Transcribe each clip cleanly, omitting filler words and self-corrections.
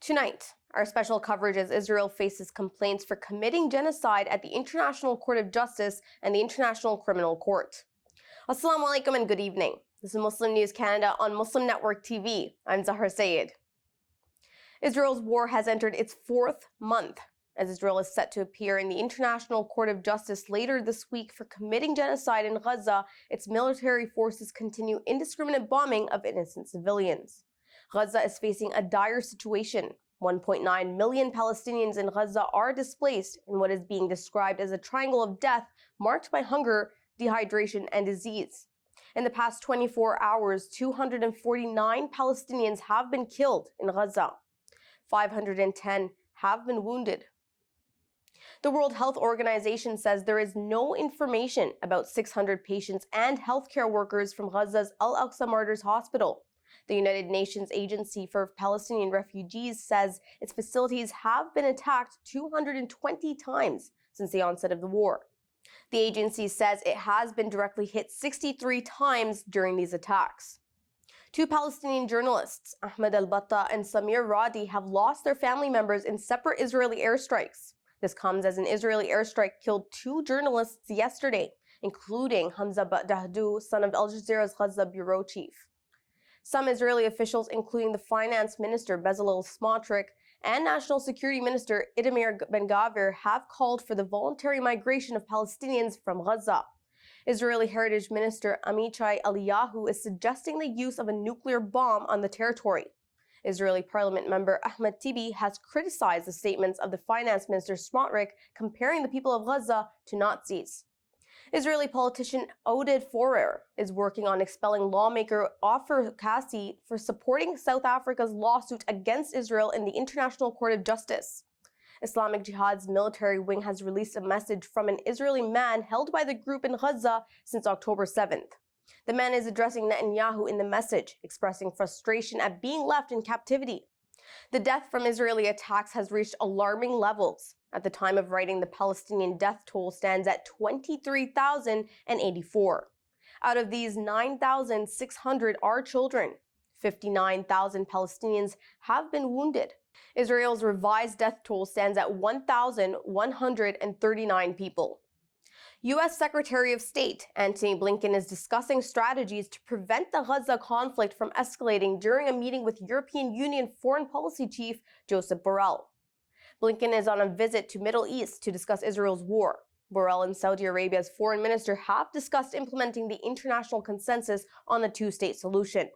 Tonight, our special coverage as Israel faces complaints for committing genocide at the International Court of Justice and the International Criminal Court. Assalamu alaikum and good evening. This is Muslim News Canada on Muslim Network TV. I'm Zahra Sayed. Israel's war has entered its fourth month as Israel is set to appear in the International Court of Justice later this week for committing genocide in Gaza. Its military forces continue indiscriminate bombing of innocent civilians. Gaza is facing a dire situation. 1.9 million Palestinians in Gaza are displaced in what is being described as a triangle of death marked by hunger, dehydration, and disease. In the past 24 hours, 249 Palestinians have been killed in Gaza. 510 have been wounded. The World Health Organization says there is no information about 600 patients and healthcare workers from Gaza's Al-Aqsa Martyrs Hospital. The United Nations Agency for Palestinian Refugees says its facilities have been attacked 220 times since the onset of the war. The agency says it has been directly hit 63 times during these attacks. Two Palestinian journalists, Ahmed al-Batta and Samir Radi, have lost their family members in separate Israeli airstrikes. This comes as an Israeli airstrike killed two journalists yesterday, including Hamza Dahdu, son of Al Jazeera's Gaza bureau chief. Some Israeli officials, including the finance minister Bezalel Smotrich and national security minister Itamar Ben-Gvir, have called for the voluntary migration of Palestinians from Gaza. Israeli Heritage Minister Amichai Eliyahu is suggesting the use of a nuclear bomb on the territory. Israeli parliament member Ahmed Tibi has criticized the statements of the finance minister Smotrich, comparing the people of Gaza to Nazis. Israeli politician Oded Forer is working on expelling lawmaker Ofer Kassi for supporting South Africa's lawsuit against Israel in the International Court of Justice. Islamic Jihad's military wing has released a message from an Israeli man held by the group in Gaza since October 7th. The man is addressing Netanyahu in the message, expressing frustration at being left in captivity. The death from Israeli attacks has reached alarming levels. At the time of writing, the Palestinian death toll stands at 23,084. Out of these, 9,600 are children. 59,000 Palestinians have been wounded. Israel's revised death toll stands at 1,139 people. U.S. Secretary of State Antony Blinken is discussing strategies to prevent the Gaza conflict from escalating during a meeting with European Union Foreign Policy Chief Josep Borrell. Blinken is on a visit to Middle East to discuss Israel's war. Borrell and Saudi Arabia's foreign minister have discussed implementing the international consensus on the two-state solution.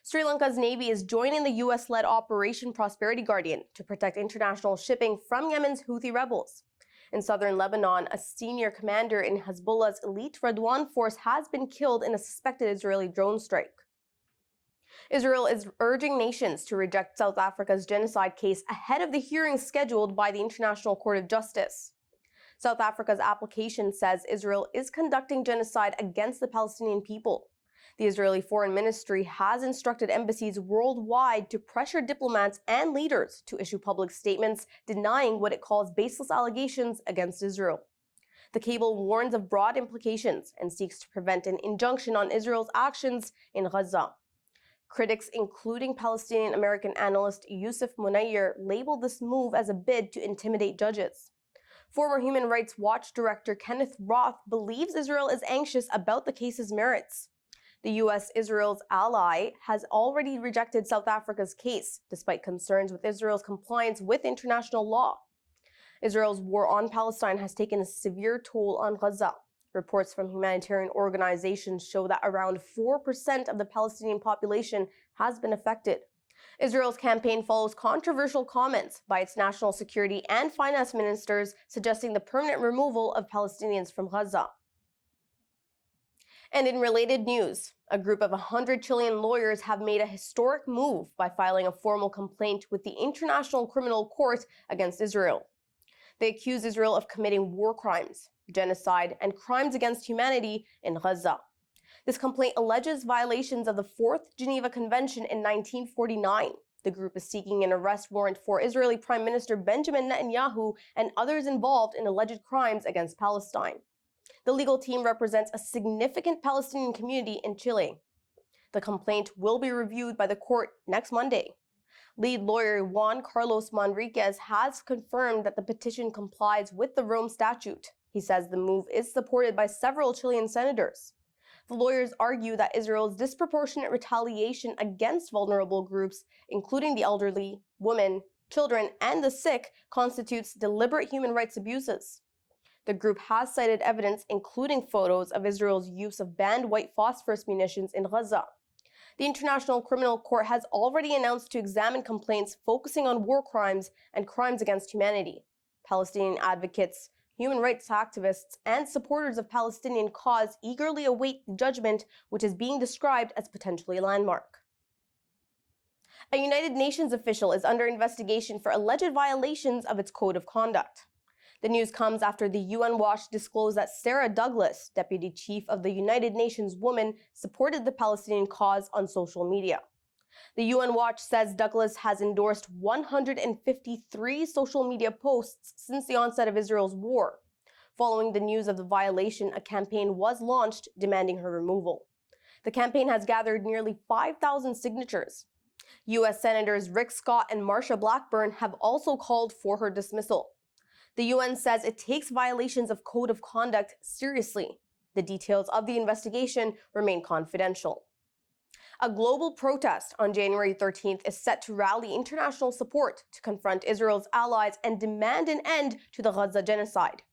Sri Lanka's Navy is joining the U.S.-led Operation Prosperity Guardian to protect international shipping from Yemen's Houthi rebels. In southern Lebanon, a senior commander in Hezbollah's elite Radwan force has been killed in a suspected Israeli drone strike. Israel is urging nations to reject South Africa's genocide case ahead of the hearings scheduled by the International Court of Justice. South Africa's application says Israel is conducting genocide against the Palestinian people. The Israeli Foreign Ministry has instructed embassies worldwide to pressure diplomats and leaders to issue public statements denying what it calls baseless allegations against Israel. The cable warns of broad implications and seeks to prevent an injunction on Israel's actions in Gaza. Critics, including Palestinian American analyst Yusuf Munayyer, labeled this move as a bid to intimidate judges. Former Human Rights Watch Director Kenneth Roth believes Israel is anxious about the case's merits. The U.S., Israel's ally, has already rejected South Africa's case, despite concerns with Israel's compliance with international law. Israel's war on Palestine has taken a severe toll on Gaza. Reports from humanitarian organizations show that around 4% of the Palestinian population has been affected. Israel's campaign follows controversial comments by its national security and finance ministers suggesting the permanent removal of Palestinians from Gaza. And in related news, a group of 100 Chilean lawyers have made a historic move by filing a formal complaint with the International Criminal Court against Israel. They accuse Israel of committing war crimes, genocide, and crimes against humanity in Gaza. This complaint alleges violations of the Fourth Geneva Convention in 1949. The group is seeking an arrest warrant for Israeli Prime Minister Benjamin Netanyahu and others involved in alleged crimes against Palestine. The legal team represents a significant Palestinian community in Chile. The complaint will be reviewed by the court next Monday. Lead lawyer Juan Carlos Manriquez has confirmed that the petition complies with the Rome Statute. He says the move is supported by several Chilean senators. The lawyers argue that Israel's disproportionate retaliation against vulnerable groups, including the elderly, women, children, and the sick, constitutes deliberate human rights abuses. The group has cited evidence, including photos of Israel's use of banned white phosphorus munitions in Gaza. The International Criminal Court has already announced to examine complaints focusing on war crimes and crimes against humanity. Palestinian advocates, human rights activists, and supporters of Palestinian cause eagerly await the judgment, which is being described as potentially landmark. A United Nations official is under investigation for alleged violations of its code of conduct. The news comes after the UN Watch disclosed that Sarah Douglas, deputy chief of the United Nations Women, supported the Palestinian cause on social media. The UN Watch says Douglas has endorsed 153 social media posts since the onset of Israel's war. Following the news of the violation, a campaign was launched demanding her removal. The campaign has gathered nearly 5,000 signatures. U.S. Senators Rick Scott and Marsha Blackburn have also called for her dismissal. The UN says it takes violations of code of conduct seriously. The details of the investigation remain confidential. A global protest on January 13th is set to rally international support to confront Israel's allies and demand an end to the Gaza genocide.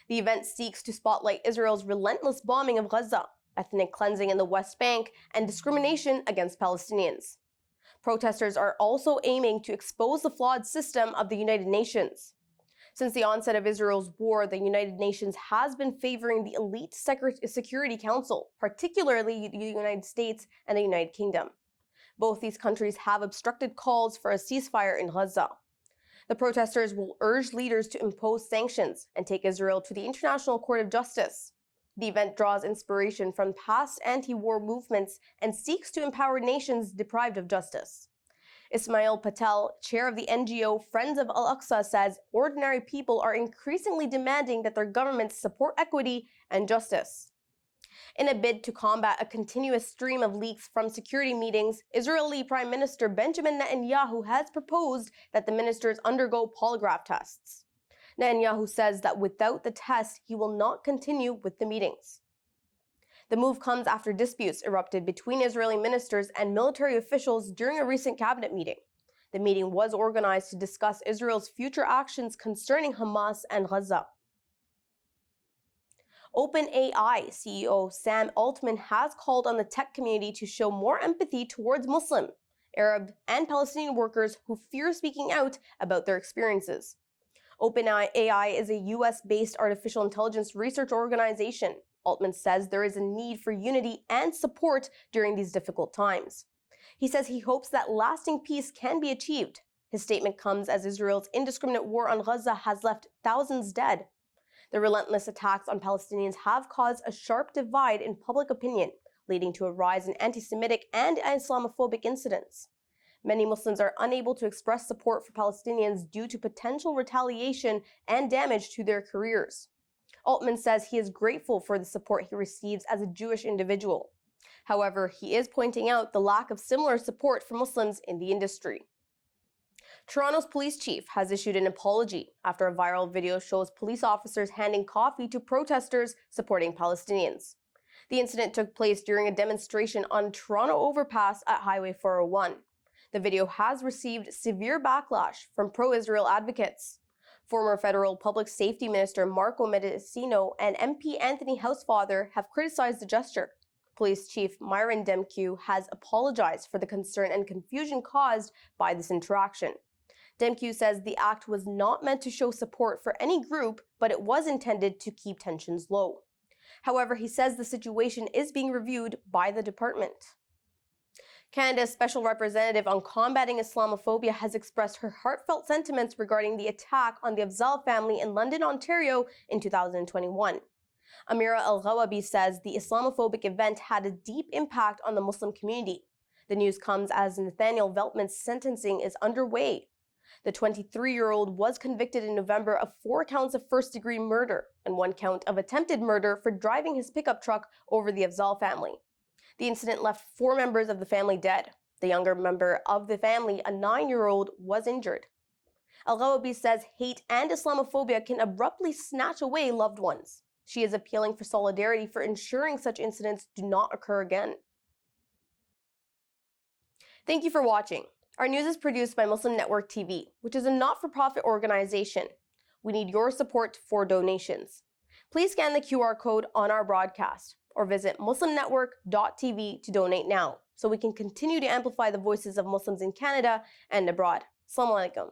The event seeks to spotlight Israel's relentless bombing of Gaza, ethnic cleansing in the West Bank, and discrimination against Palestinians. Protesters are also aiming to expose the flawed system of the United Nations. Since the onset of Israel's war, the United Nations has been favoring the elite Security Council, particularly the United States and the United Kingdom. Both these countries have obstructed calls for a ceasefire in Gaza. The protesters will urge leaders to impose sanctions and take Israel to the International Court of Justice. The event draws inspiration from past anti-war movements and seeks to empower nations deprived of justice. Ismail Patel, chair of the NGO Friends of Al-Aqsa, says ordinary people are increasingly demanding that their governments support equity and justice. In a bid to combat a continuous stream of leaks from security meetings, Israeli Prime Minister Benjamin Netanyahu has proposed that the ministers undergo polygraph tests. Netanyahu says that without the test, he will not continue with the meetings. The move comes after disputes erupted between Israeli ministers and military officials during a recent cabinet meeting. The meeting was organized to discuss Israel's future actions concerning Hamas and Gaza. OpenAI CEO Sam Altman has called on the tech community to show more empathy towards Muslim, Arab, and Palestinian workers who fear speaking out about their experiences. OpenAI is a US-based artificial intelligence research organization. Altman says there is a need for unity and support during these difficult times. He says he hopes that lasting peace can be achieved. His statement comes as Israel's indiscriminate war on Gaza has left thousands dead. The relentless attacks on Palestinians have caused a sharp divide in public opinion, leading to a rise in anti-Semitic and Islamophobic incidents. Many Muslims are unable to express support for Palestinians due to potential retaliation and damage to their careers. Altman says he is grateful for the support he receives as a Jewish individual. However, he is pointing out the lack of similar support for Muslims in the industry. Toronto's police chief has issued an apology after a viral video shows police officers handing coffee to protesters supporting Palestinians. The incident took place during a demonstration on Toronto Overpass at Highway 401. The video has received severe backlash from pro-Israel advocates. Former federal public safety minister Marco Mendicino and MP Anthony Housefather have criticized the gesture. Police Chief Myron Demkiw has apologized for the concern and confusion caused by this interaction. Demkiw says the act was not meant to show support for any group, but it was intended to keep tensions low. However, he says the situation is being reviewed by the department. Canada's Special Representative on Combating Islamophobia has expressed her heartfelt sentiments regarding the attack on the Afzal family in London, Ontario in 2021. Amira Al-Ghawabi says the Islamophobic event had a deep impact on the Muslim community. The news comes as Nathaniel Veltman's sentencing is underway. The 23-year-old was convicted in November of 4 counts of first-degree murder and 1 count of attempted murder for driving his pickup truck over the Afzal family. The incident left 4 members of the family dead. The younger member of the family, a 9-year-old, was injured. Al-Ghawabi says hate and Islamophobia can abruptly snatch away loved ones. She is appealing for solidarity for ensuring such incidents do not occur again. Thank you for watching. Our news is produced by Muslim Network TV, which is a not-for-profit organization. We need your support for donations. Please scan the QR code on our broadcast or visit muslimnetwork.tv to donate now so we can continue to amplify the voices of Muslims in Canada and abroad. Assalamu alaikum.